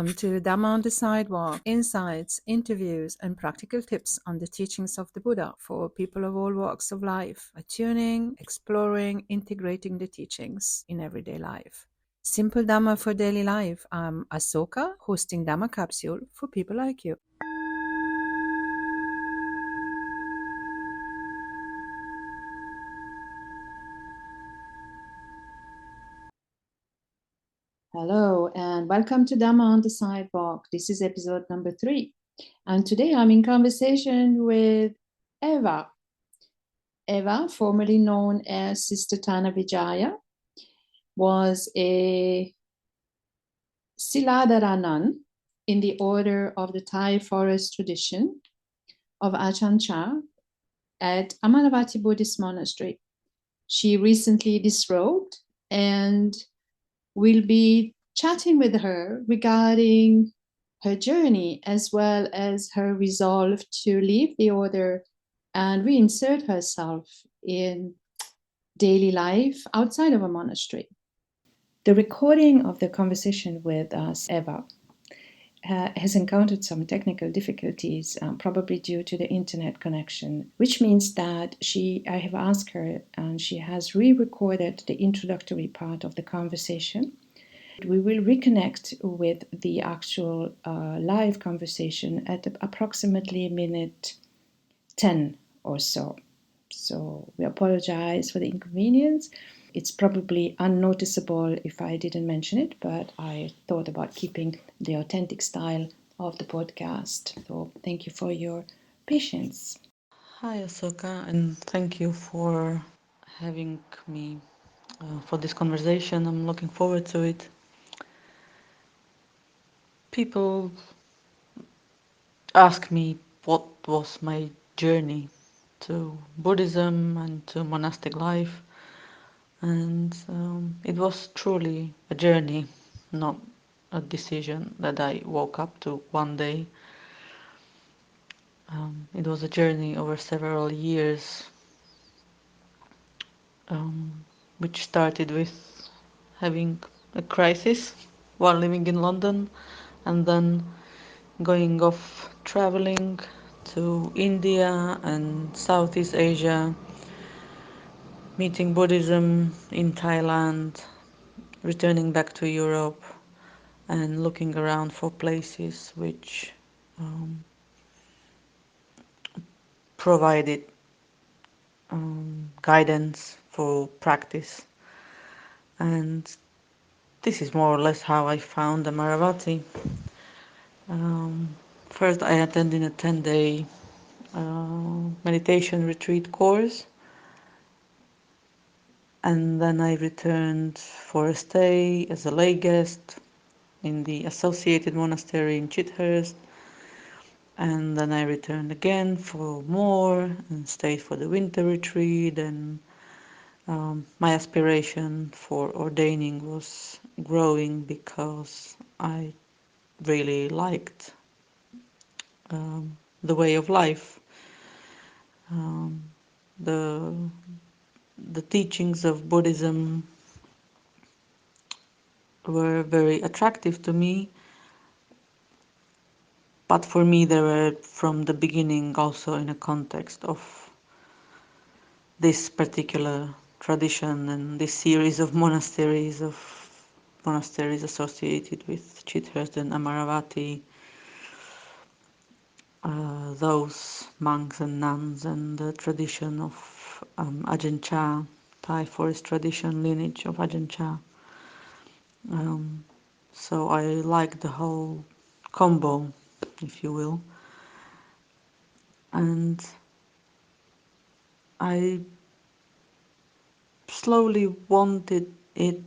Welcome to Dhamma on the Sidewalk, insights, interviews, and practical tips on the teachings of the Buddha for people of all walks of life, attuning, exploring, integrating the teachings in everyday life. Simple Dhamma for daily life. I'm Asoka, hosting Dhamma Capsule for people like you. Hello, and welcome to Dhamma on the Sidewalk. This is episode number 3. And today I'm in conversation with Eva. Eva, formerly known as Sister Thānavijayā, was a Siladhara nun in the order of the Thai forest tradition of Ajahn Chah at Amaravati Buddhist Monastery. She recently disrobed, and we'll be chatting with her regarding her journey as well as her resolve to leave the order and reinsert herself in daily life outside of a monastery. The recording of the conversation with Eva has encountered some technical difficulties, probably due to the internet connection, which means that I have asked her and she has re-recorded the introductory part of the conversation. We will reconnect with the actual live conversation at approximately minute 10 or so. So we apologize for the inconvenience. It's probably unnoticeable if I didn't mention it, but I thought about keeping the authentic style of the podcast. So thank you for your patience. Hi Asoka, and thank you for having me for this conversation. I'm looking forward to it. People ask me what was my journey to Buddhism and to monastic life, and it was truly a journey, not a decision that I woke up to one day. It was a journey over several years, which started with having a crisis while living in London, and then going off traveling to India and Southeast Asia, meeting Buddhism in Thailand, returning back to Europe, and looking around for places which provided guidance for practice. And this is more or less how I found Amaravati. First, I attended a 10-day meditation retreat course, and then I returned for a stay as a lay guest in the associated monastery in Chithurst, and then I returned again for more and stayed for the winter retreat. And my aspiration for ordaining was growing because I really liked the way of life. The the teachings of Buddhism were very attractive to me, but for me they were from the beginning also in a context of this particular tradition and this series of monasteries associated with Chithurst and Amaravati, those monks and nuns and the tradition of Ajahn Chah, Thai forest tradition lineage of Ajahn Chah. So I like the whole combo, if you will. And I slowly wanted it,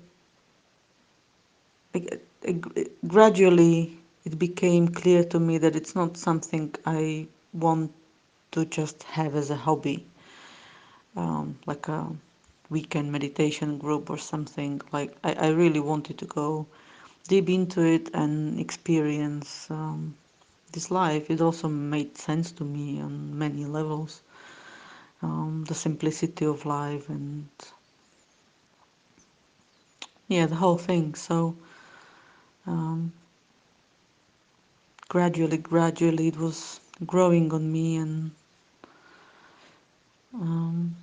gradually it became clear to me that it's not something I want to just have as a hobby, like a weekend meditation group or something. Like I really wanted to go deep into it and experience this life. It also made sense to me on many levels. The simplicity of life and yeah, the whole thing. So gradually it was growing on me, and um,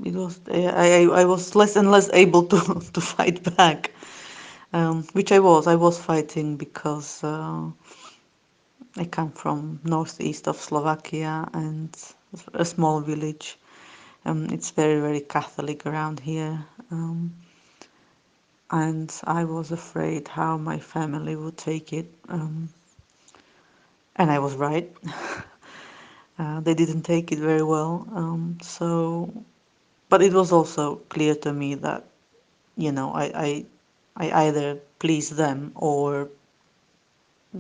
it was I was less and less able to to fight back, which I was fighting because I come from northeast of Slovakia, and a small village. It's very Catholic around here, and I was afraid how my family would take it, and I was right. They didn't take it very well. But it was also clear to me that I either please them or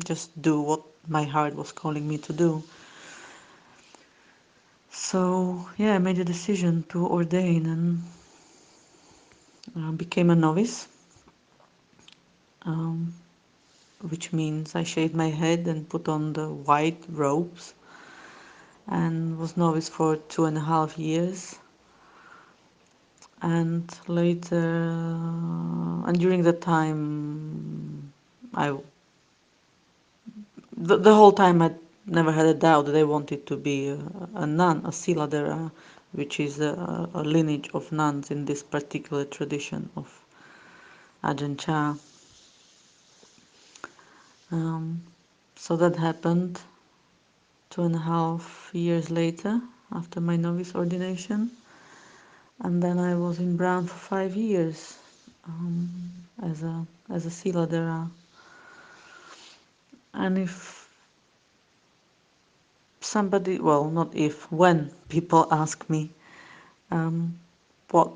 just do what my heart was calling me to do. So yeah, I made a decision to ordain and became a novice, um, which means I shaved my head and put on the white robes and was novice for 2.5 years. And later, and during that time, I the whole time I never had a doubt that I wanted to be a nun, a Siladhara, which is a lineage of nuns in this particular tradition of Ajahn Chah. Um, so that happened 2.5 years later after my novice ordination, and then I was in Brown for 5 years as a Siladhara. And if somebody, well, not if, when people ask me um, what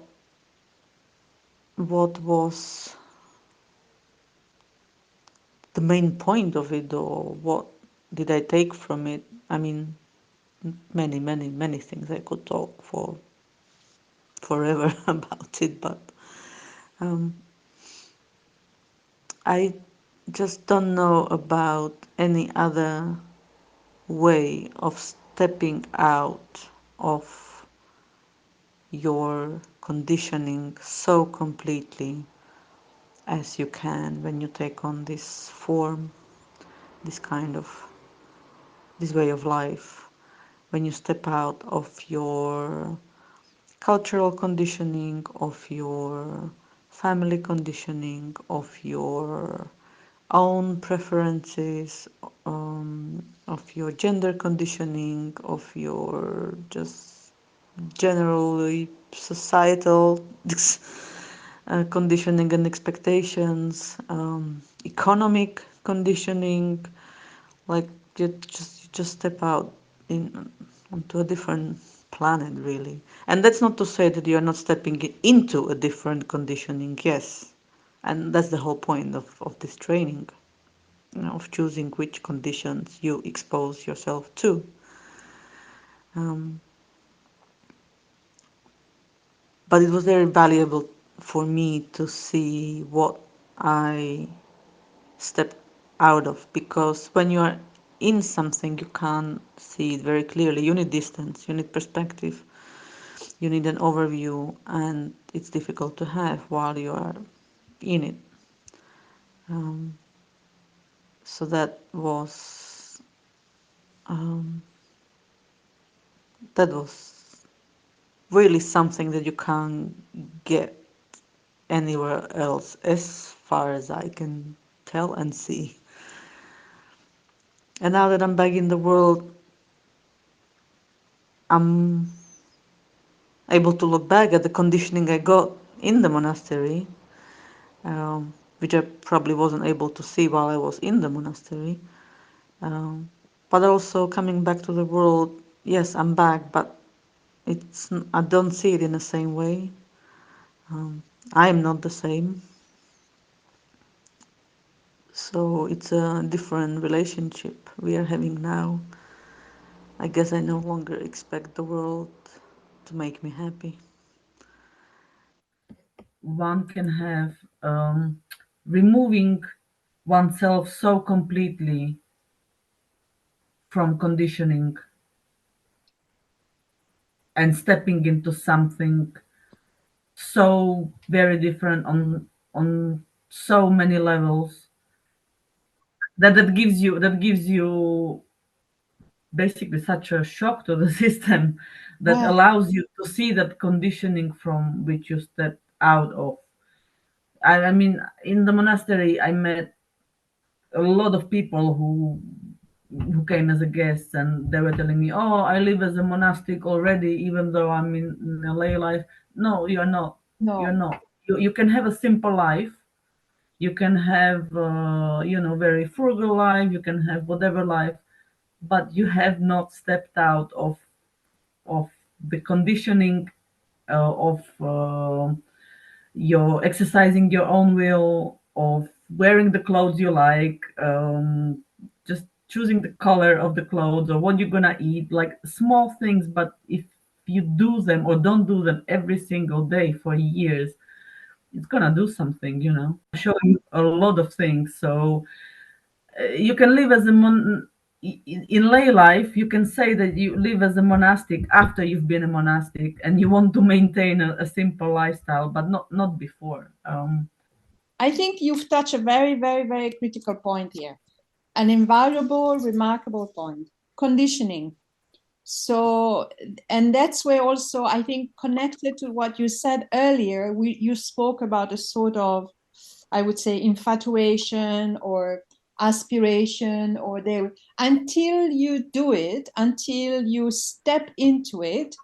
what was the main point of it, or what did I take from it, I mean, many things. I could talk for forever about it, but um, I just don't know about any other way of stepping out of your conditioning so completely as you can when you take on this form, this kind of this way of life, when you step out of your cultural conditioning, of your family conditioning, of your own preferences, of your gender conditioning, of your just generally societal conditioning and expectations, economic conditioning, like you just step out in onto a different planet, really. And that's not to say that you're not stepping into a different conditioning, yes. And that's the whole point of this training, of choosing which conditions you expose yourself to. Um, but it was very valuable for me to see what I stepped out of, because when you are in something you can't see it very clearly. You need distance, you need perspective, you need an overview, and it's difficult to have while you are in it. Um, so um, that was really something that you can't get anywhere else, as far as I can tell and see. And now that I'm back in the world, I'm able to look back at the conditioning I got in the monastery, which I probably wasn't able to see while I was in the monastery. Um, but also coming back to the world, yes, I'm back, but I don't see it in the same way. I am not the same, so it's a different relationship we are having now. I guess I no longer expect the world to make me happy. One can have removing oneself so completely from conditioning and stepping into something so very different on so many levels, that gives you basically such a shock to the system that Right. allows you to see that conditioning from which you stepped out of. I mean, in the monastery, I met a lot of people who came as a guest, and they were telling me, "Oh, I live as a monastic already, even though I'm in a lay life." No, you're not. You're No. not. You can have a simple life. You can have, very frugal life. You can have whatever life, but you have not stepped out of the conditioning of your exercising your own will, of wearing the clothes you like, just choosing the color of the clothes or what you're gonna eat, like small things. But if you do them or don't do them every single day for years, it's gonna do something, show you a lot of things. So you can live as a in lay life. You can say that you live as a monastic after you've been a monastic and you want to maintain a simple lifestyle, but not before. I think you've touched a very, very, very critical point here. An invaluable, remarkable point. Conditioning. So, and that's where also I think connected to what you said earlier, you spoke about a sort of, I would say, infatuation or aspiration, or there, until you do it, until you step into it,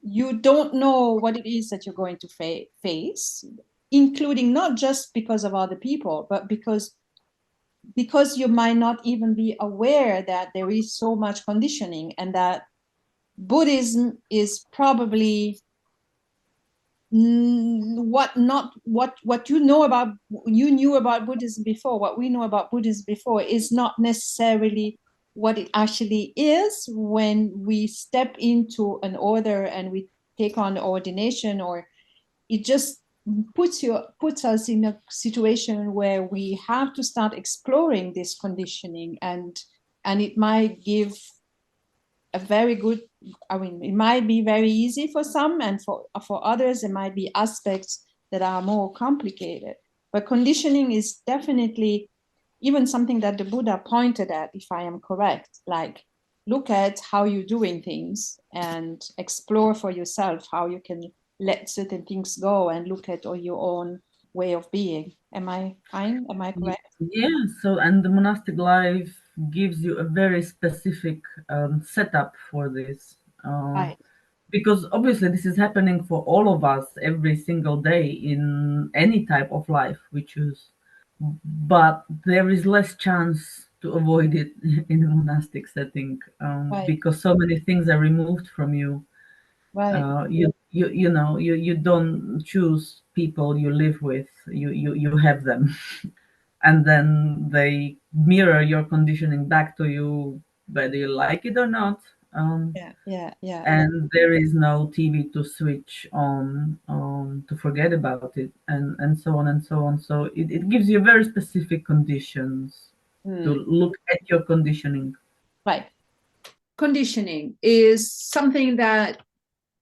you don't know what it is that you're going to face, including not just because of other people, but because you might not even be aware that there is so much conditioning, and that Buddhism is probably what you know about, you knew about Buddhism before, what we know about Buddhism before is not necessarily what it actually is when we step into an order and we take on the ordination, or it just puts us in a situation where we have to start exploring this conditioning, and it might give a very good, I mean, it might be very easy for some, and for others it might be aspects that are more complicated. But conditioning is definitely even something that the Buddha pointed at, if I am correct, like look at how you're doing things and explore for yourself how you can let certain things go and look at your own way of being. Am I fine? Am I correct? Yeah. So, and the monastic life gives you a very specific setup for this. Right. Because obviously this is happening for all of us every single day in any type of life we choose, but there is less chance to avoid it in a monastic setting, Right. because so many things are removed from you. Right. You don't choose people you live with, you have them. And then they mirror your conditioning back to you, whether you like it or not. Yeah. Yeah. Yeah. Yeah. And there is no TV to switch on, to forget about it, and so on and so on. So it gives you very specific conditions to Hmm. look at your conditioning. Right. Conditioning is something that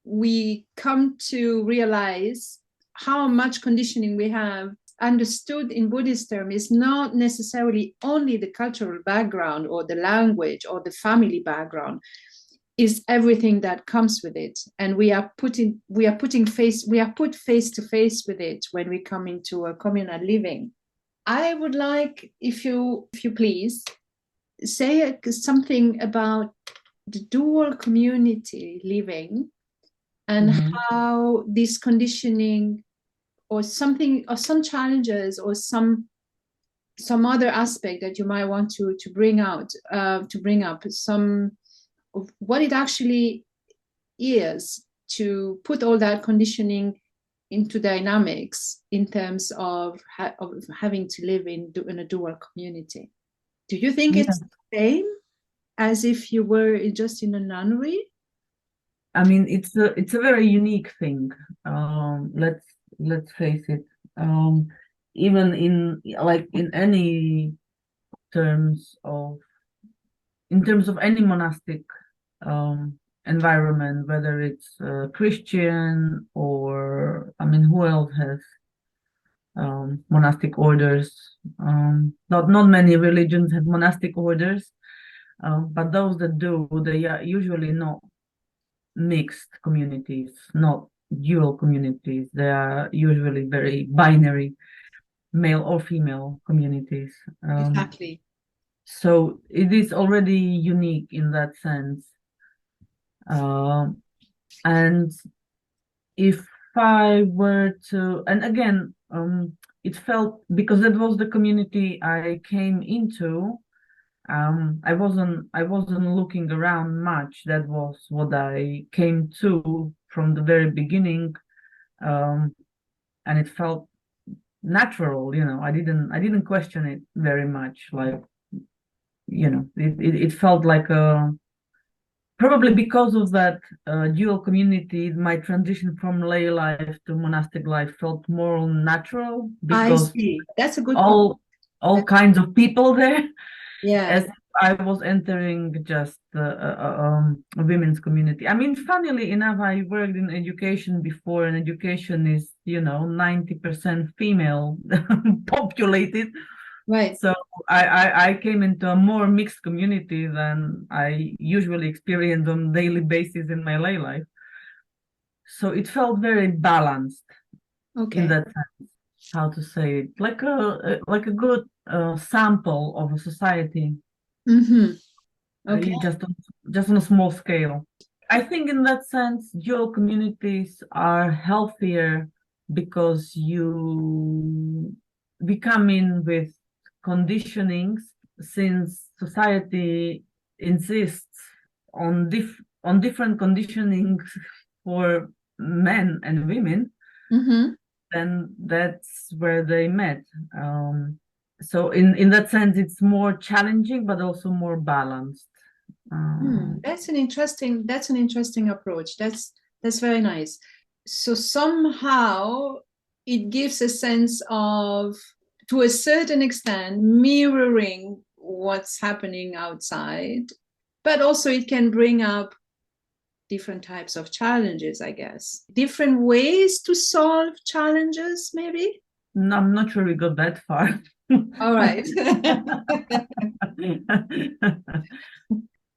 we come to realize how much conditioning we have. Understood in Buddhist term is not necessarily only the cultural background or the language or the family background, is everything that comes with it, and we are put face to face with it when we come into a communal living. I would like, if you please, say something about the dual community living, and Mhm. how this conditioning or something, or some challenges, or some other aspect that you might want to bring out, to bring up some of what it actually is to put all that conditioning into dynamics in terms of having to live in a dual community. Do you think Yeah, it's the same as if you were just in a nunnery? I mean it's a very unique thing. Let's face it. Um, Even in, like, terms of in terms of any monastic environment, whether it's Christian or, I mean, who else has monastic orders. Not many religions have monastic orders, but those that do, they are usually not mixed communities, not dual communities. They are usually very binary, male or female communities. Exactly. So it is already unique in that sense. And if I were to, and again, it felt, because that was the community I came into. I wasn't looking around much. That was what I came to from the very beginning, and it felt natural. I didn't question it very much. Like, it felt like a. Probably because of that dual community, my transition from lay life to monastic life felt more natural, I because see. That's a good point. all kinds of people there, Yeah. as I was entering just a women's community. I mean, funnily enough, I worked in education before, and education is 90% female populated. Right. So I came into a more mixed community than I usually experience on a daily basis in my lay life. So it felt very balanced in that sense. How to say it? Like a good sample of a society. Mm-hmm. Okay. Just on a small scale. I think in that sense, dual communities are healthier because we come in with conditionings, since society insists on different conditionings for men and women. Mm-hmm. Then that's where they met. So in that sense, it's more challenging, but also more balanced. That's an interesting approach. That's very nice. So somehow it gives a sense of, to a certain extent, mirroring what's happening outside, but also it can bring up different types of challenges, I guess. Different ways to solve challenges, maybe? No, I'm not sure we got that far. All right.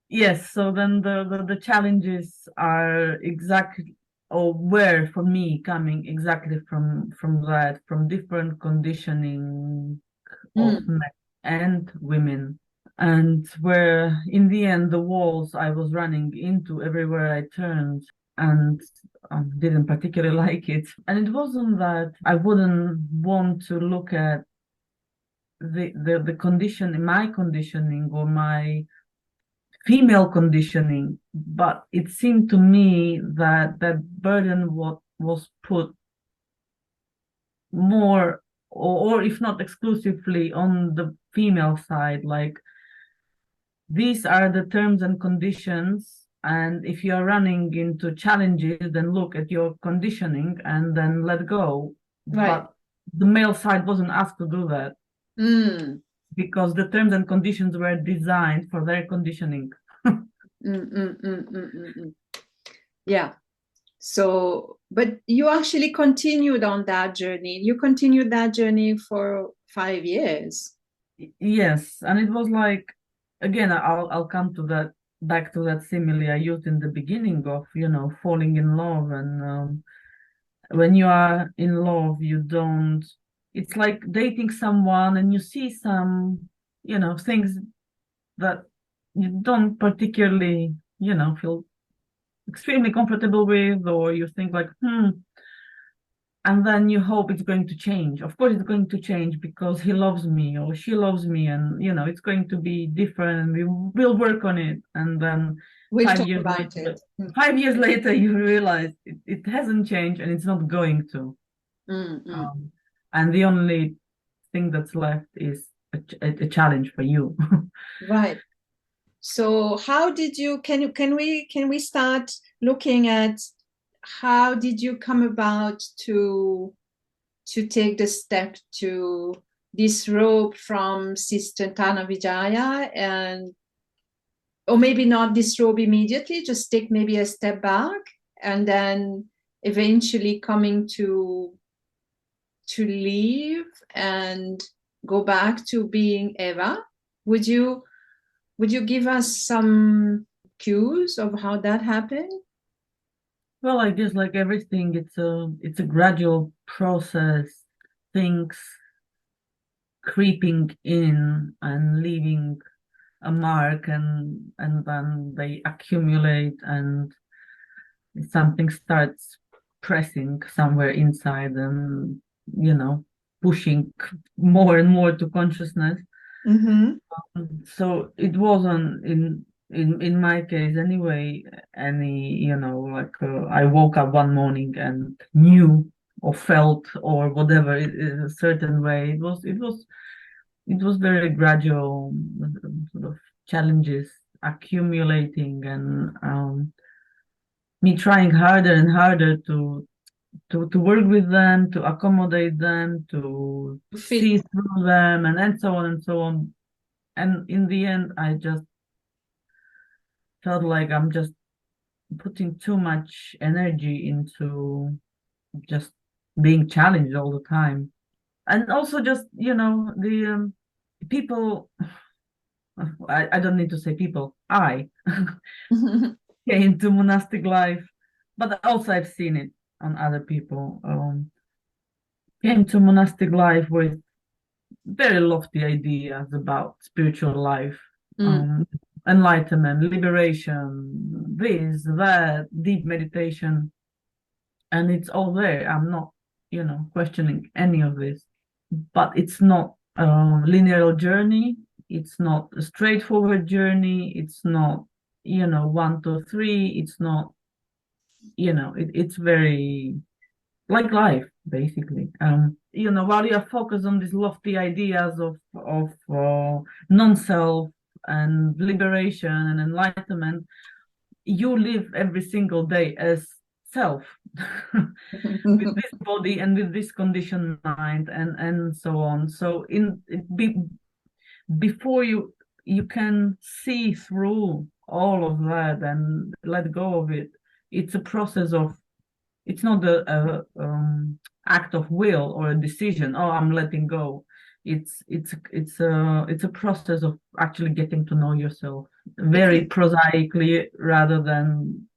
Yes, so then the challenges are exactly, or were for me, coming exactly from that, from different conditioning of men and women, and where in the end the walls I was running into everywhere I turned, and didn't particularly like it. And it wasn't that I wouldn't want to look at the condition, my conditioning or my female conditioning, but it seemed to me that that burden was put more, or if not exclusively, on the female side. Like, these are the terms and conditions, and if you are running into challenges, then look at your conditioning and then let go. Right. But the male side wasn't asked to do that, because the terms and conditions were designed for their conditioning. Yeah. So, but you actually continued on that journey. You continued that journey for 5 years. Yes, and it was like, again, I'll come to that, back to that simile I used in the beginning of, falling in love. And when you are in love, you don't, it's like dating someone and you see some, things that you don't particularly, feel extremely comfortable with, or you think like, and then you hope it's going to change. Of course, it's going to change because he loves me or she loves me, and it's going to be different. We will work on it, and then We'll 5 talk years about later, it. 5 years later, you realize it hasn't changed, and it's not going to. And the only thing that's left is a challenge for you. Right. So how did you, can we start looking at how did you come about to take the step to disrobe from Sister Thānavijayā, and, or maybe not disrobe immediately, just take maybe a step back, and then eventually coming to to leave and go back to being Eva. Would you give us some cues of how that happened? Well, I guess like everything, it's a gradual process. Things creeping in and leaving a mark, and then they accumulate, and something starts pressing somewhere inside, and pushing more and more to consciousness. Mm-hmm. So it wasn't in my case anyway any like I woke up one morning and knew or felt or whatever a certain way. It was very gradual, sort of challenges accumulating, and me trying harder and harder to work with them, to accommodate them, to Fit. see through them, and so on and so on. And in the end, I just felt like I'm just putting too much energy into just being challenged all the time. And also just, the people, I don't need to say people, I came to monastic life, but also I've seen it on other people. Came to monastic life with very lofty ideas about spiritual life, enlightenment, liberation, this, that, deep meditation, and it's all there. I'm not, questioning any of this, but it's not a linear journey. It's not a straightforward journey. It's not, 1, 2, 3. It's not, it's very like life, basically. While you are focused on these lofty ideas of non-self and liberation and enlightenment, you live every single day as self with this body and with this conditioned mind and so on. So before you can see through all of that and let go of it, it's a process of, it's not a act of will or a decision. Oh, I'm letting go. It's a process of actually getting to know yourself very prosaically rather than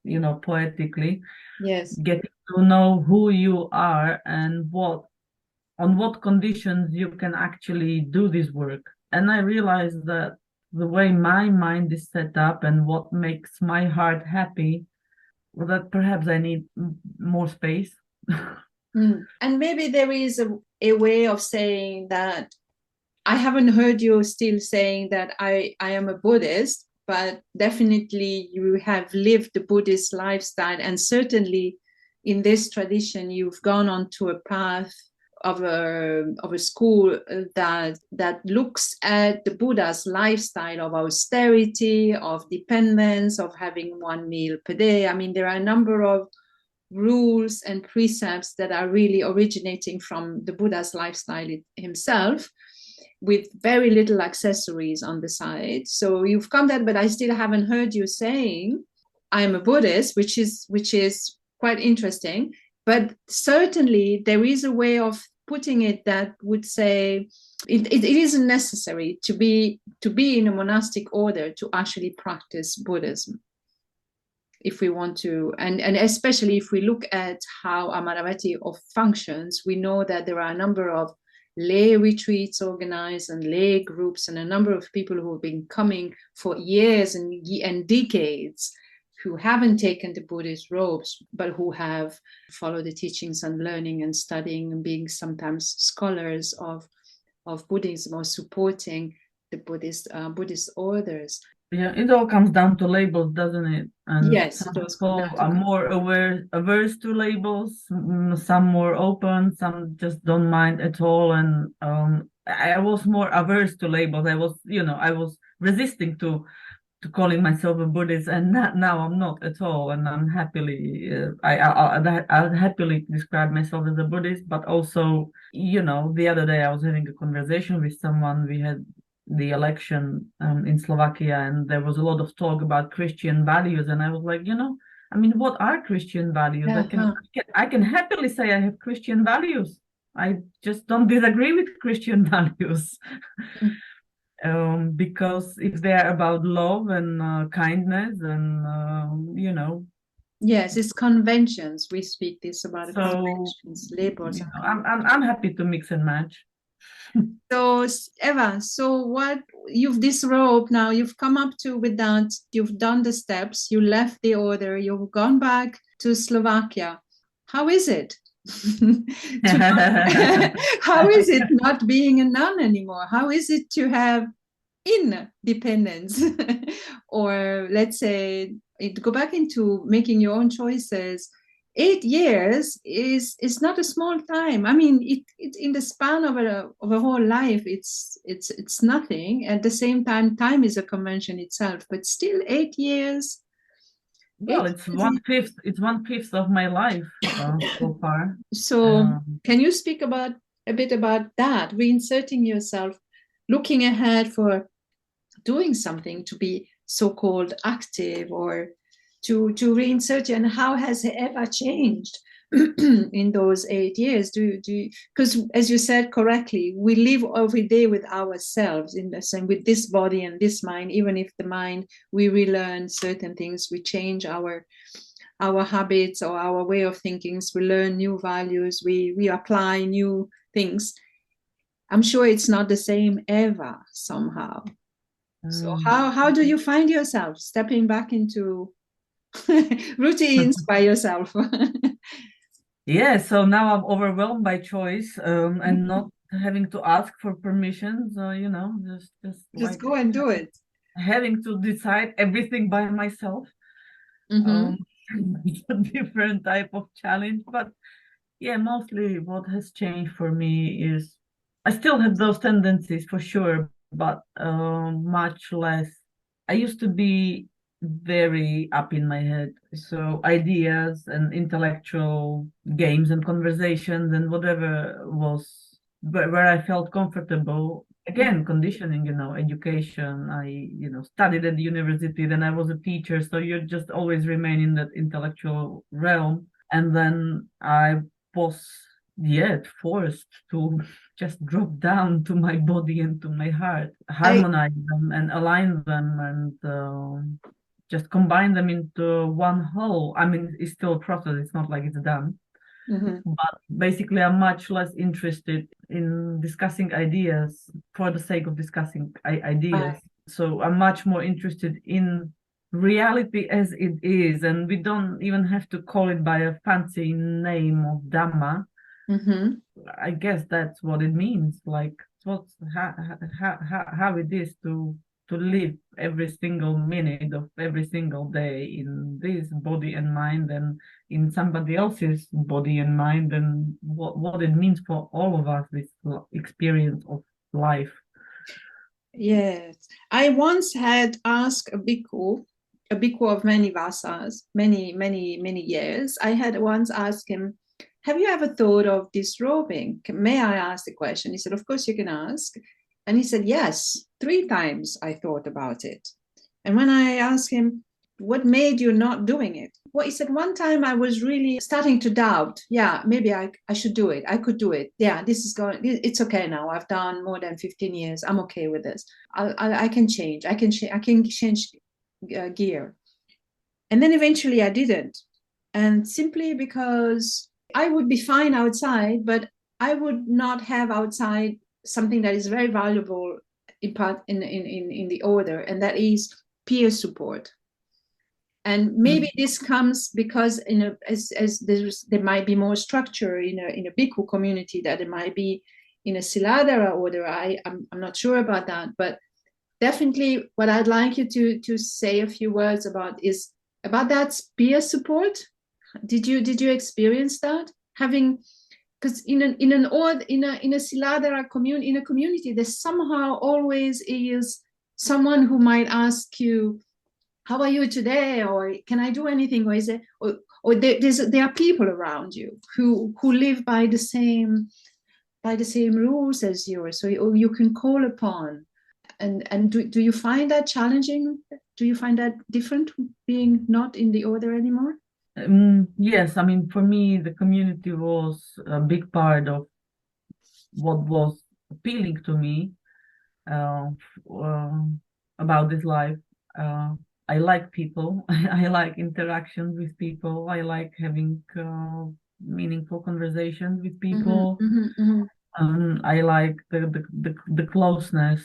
poetically. Yes. Getting to know who you are and on what conditions you can actually do this work. And I realized that the way my mind is set up and what makes my heart happy, well, that perhaps I need more space. And maybe there is a way of saying that I haven't heard you still saying that I am a Buddhist, but definitely you have lived the Buddhist lifestyle, and certainly in this tradition you've gone on to a path of a school that looks at the Buddha's lifestyle of austerity, of dependence, of having one meal per day. I mean, there are a number of rules and precepts that are really originating from the Buddha's lifestyle himself, with very little accessories on the side. So you've come that, but I still haven't heard you saying I am a Buddhist, which is quite interesting. But certainly there is a way of putting it that would say it isn't necessary to be in a monastic order to actually practice Buddhism, if we want to, and especially if we look at how Amaravati functions. We know that there are a number of lay retreats organized and lay groups, and a number of people who have been coming for years and decades, who haven't taken the Buddhist robes, but who have followed the teachings and learning and studying and being sometimes scholars of Buddhism, or supporting the Buddhist orders. Yeah, it all comes down to labels, doesn't it? And yes, some people are more averse to labels, some more open, some just don't mind at all. And I was more averse to labels. I was resisting to calling myself a Buddhist, and now I'm not at all. And I'm happily, I'll happily describe myself as a Buddhist. But also, the other day I was having a conversation with someone. We had the election in Slovakia, and there was a lot of talk about Christian values, and I was like, I mean, what are Christian values? I can happily say I have Christian values. I just don't disagree with Christian values. Because if they're about love and kindness and Yes, it's conventions. We speak this about the so conventions, labels and I'm happy to mix and match. So Eva, so what you've disrobed now, you've come up to with that, you've done the steps, you left the order, you've gone back to Slovakia. How is it? How is it not being a nun anymore? How is it to have independence? Or let's say go back into making your own choices. 8 years is not a small time. I mean, it in the span of a whole life, it's nothing. At the same time, time is a convention itself, but still 8 years. Well, it's 1/5. It's 1/5 of my life so far. So, can you speak about a bit about that? Reinserting yourself, looking ahead for doing something to be so-called active or to reinsert you, and how has it ever changed in those 8 years? Because as you said correctly, we live every day with ourselves in the same, with this body and this mind. Even if the mind, we relearn certain things, we change our habits or our way of thinking, we learn new values, we apply new things. I'm sure it's not the same ever somehow. So how do you find yourself stepping back into routines by yourself? Yeah, so now I'm overwhelmed by choice and not having to ask for permission. So, just like go and do it. Having to decide everything by myself. It's a different type of challenge, but yeah, mostly what has changed for me is I still have those tendencies for sure, but much less. I used to be very up in my head, so ideas and intellectual games and conversations and whatever was where I felt comfortable. Again, conditioning, education. I, studied at the university, then I was a teacher, so you just always remain in that intellectual realm. And then I was forced to just drop down to my body and to my heart, harmonize them and align them and just combine them into one whole. I mean, it's still a process, it's not like it's done. But basically I'm much less interested in discussing ideas for the sake of discussing ideas. So I'm much more interested in reality as it is, and we don't even have to call it by a fancy name of Dhamma. I guess that's what it means, like how it is to live every single minute of every single day in this body and mind and in somebody else's body and mind, and what it means for all of us, this experience of life. Yes, I once had asked a bhikkhu of many vasas, many years. I had once asked him, have you ever thought of disrobing? May I ask the question? He said, of course you can ask. And he said, yes, 3 times I thought about it. And when I asked him, what made you not doing it? Well, he said, one time I was really starting to doubt. Yeah, maybe I should do it. I could do it. Yeah, this is going, it's okay now. I've done more than 15 years. I'm okay with this. I can change. I can change gear. And then eventually I didn't. And simply because I would be fine outside, but I would not have outside something that is very valuable in the order, and that is peer support. And maybe this comes because as there might be more structure in a bhikkhu community that there might be in a Siladhara order. I'm not sure about that, but definitely what I'd like you to say a few words about is about that peer support. Did you experience that? Because in a Siladhara community, in a community, there somehow always is someone who might ask you, how are you today? Or can I do anything? Or is it, or there are people around you who live by the same rules as yours, so you can call upon. And do you find that challenging? Do you find that different being not in the order anymore? Yes, I mean, for me, the community was a big part of what was appealing to me about this life. I like people. I like interactions with people. I like having meaningful conversations with people. I like the closeness.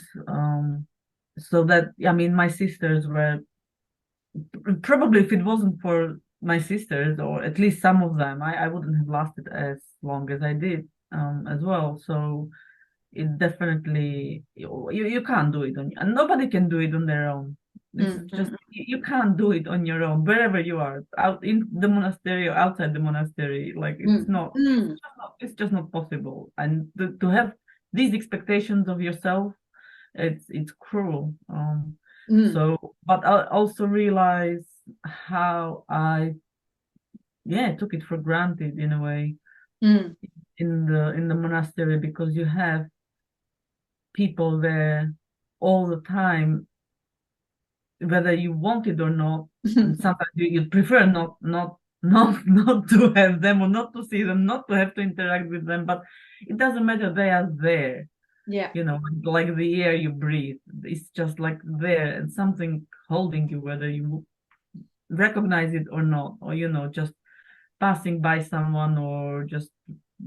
So that, I mean, my sisters were probably, if it wasn't for my sisters, or at least some of them, I wouldn't have lasted as long as I did as well. So it definitely, you can't do it on, and nobody can do it on their own. This is just, you can't do it on your own wherever you are, out in the monastery or outside the monastery. Like it's just not possible. And to have these expectations of yourself, it's cruel. So, but I also realize how I took it for granted in a way in the monastery, because you have people there all the time, whether you want it or not. And sometimes you prefer not to have them, or not to see them, not to have to interact with them, but it doesn't matter, they are there. Yeah. You know, like the air you breathe, it's just like there, and something holding you, whether you recognize it or not, or, you know, just passing by someone, or just,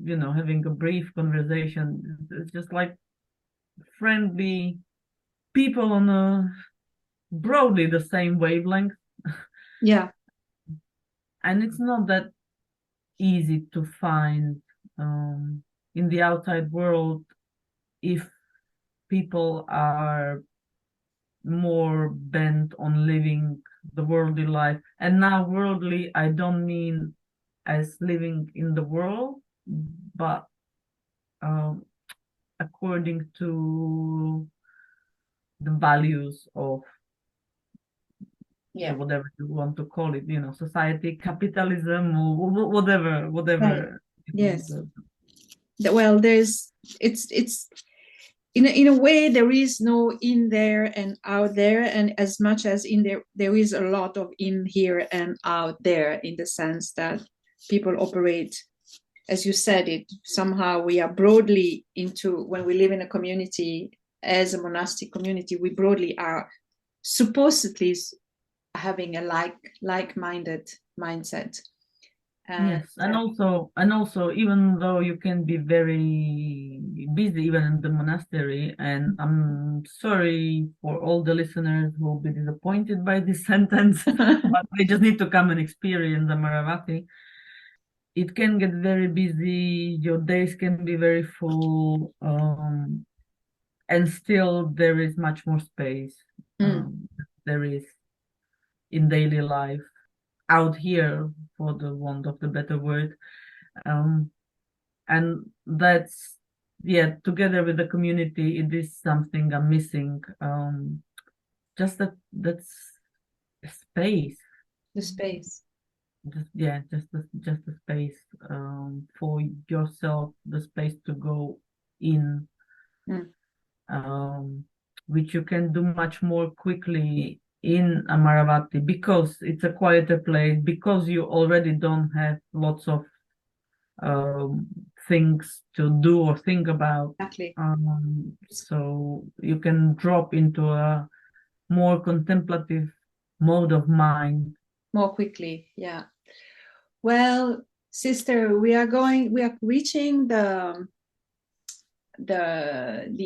you know, having a brief conversation. It's just like friendly people on a broadly the same wavelength. Yeah. And it's not that easy to find in the outside world, if people are more bent on living the worldly life. And now worldly, I don't mean as living in the world, but according to the values of whatever you want to call it, you know, society, capitalism, or whatever. Right. Yes. Well, it's in a way, there is no in there and out there, and as much as in there is a lot of in here and out there, in the sense that people operate, as you said, it somehow we are broadly into, when we live in a community as a monastic community, we broadly are supposedly having a like-minded mindset. Yes, and also, even though you can be very busy even in the monastery, and I'm sorry for all the listeners who will be disappointed by this sentence, but they just need to come and experience Amaravati. It can get very busy, your days can be very full, and still there is much more space. There is in daily life out here, for the want of the better word. And that's, together with the community, it is something I'm missing. Just that's space. The space. Just the space for yourself, the space to go in, which you can do much more quickly in Amaravati, because it's a quieter place, because you already don't have lots of things to do or think about. Exactly. So you can drop into a more contemplative mode of mind more quickly. Yeah. Well, sister, we are reaching the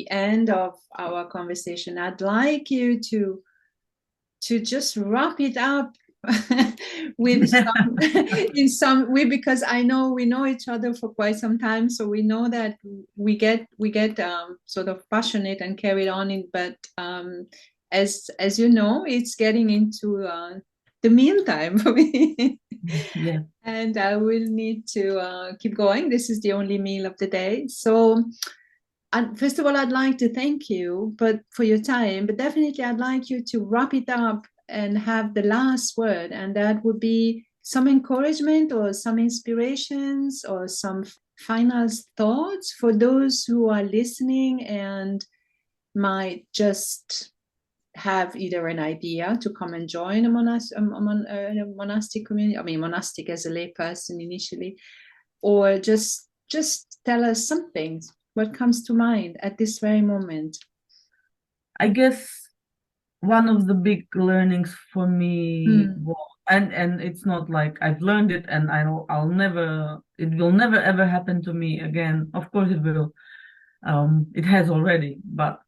end of our conversation. I'd like you to just wrap it up with because I know we know each other for quite some time, so we know that we get sort of passionate and carried on it, but as you know, it's getting into the mealtime for me. Yeah. And I will need to keep going. This is the only meal of the day. So first of all, I'd like to thank you for your time, but definitely I'd like you to wrap it up and have the last word. And that would be some encouragement or some inspirations or some final thoughts for those who are listening and might just have either an idea to come and join a monastic community, I mean monastic as a lay person initially, or just tell us something What comes to mind at this very moment? I guess one of the big learnings for me was, and it's not like I've learned it and I'll never, it will never ever happen to me again. Of course it will. It has already, but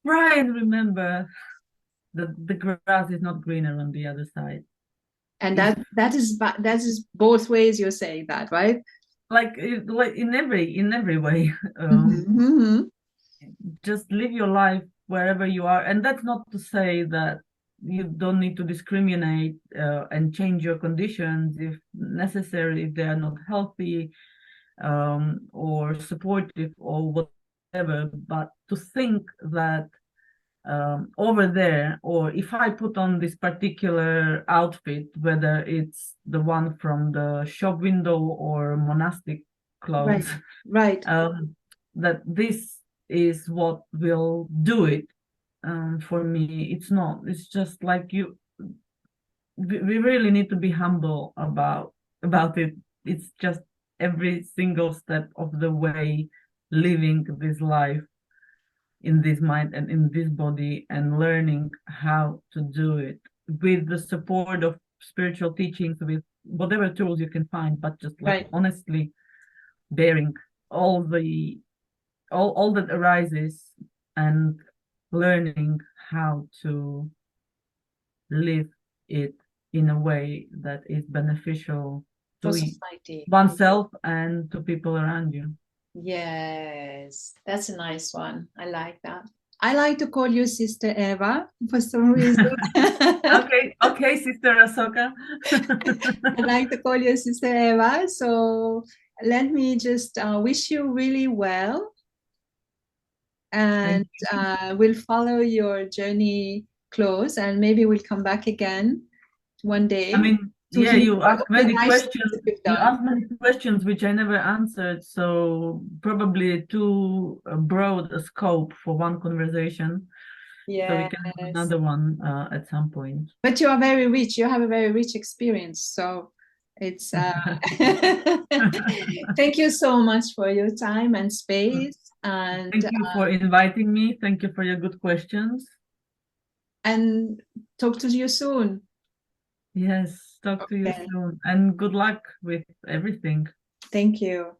try and remember that the grass is not greener on the other side. And that is both ways you're saying that, right? Like in every way. Just live your life wherever you are, and that's not to say that you don't need to discriminate and change your conditions if necessary, if they are not healthy or supportive or whatever, but to think that over there, or if I put on this particular outfit, whether it's the one from the shop window or monastic clothes, right. That this is what will do it for me. It's not. It's just like we really need to be humble about it. It's just every single step of the way, living this life in this mind and in this body, and learning how to do it with the support of spiritual teachings, with whatever tools you can find, but just like honestly bearing all that arises and learning how to live it in a way that is beneficial to society, oneself and to people around you. Yes, that's a nice one. I like that. I like to call you Sister Eva for some reason. Okay, Sister Asoka. I like to call you Sister Eva. So let me just wish you really well. And we'll follow your journey close, and maybe we'll come back again one day. I mean, yeah, you asked many questions. You asked many questions which I never answered, so probably too broad a scope for one conversation. Yeah. So we can have another one at some point. But you are very rich. You have a very rich experience. So it's thank you so much for your time and space. And thank you for inviting me. Thank you for your good questions. And talk to you soon. Yes, talk to you soon. And good luck with everything. Thank you.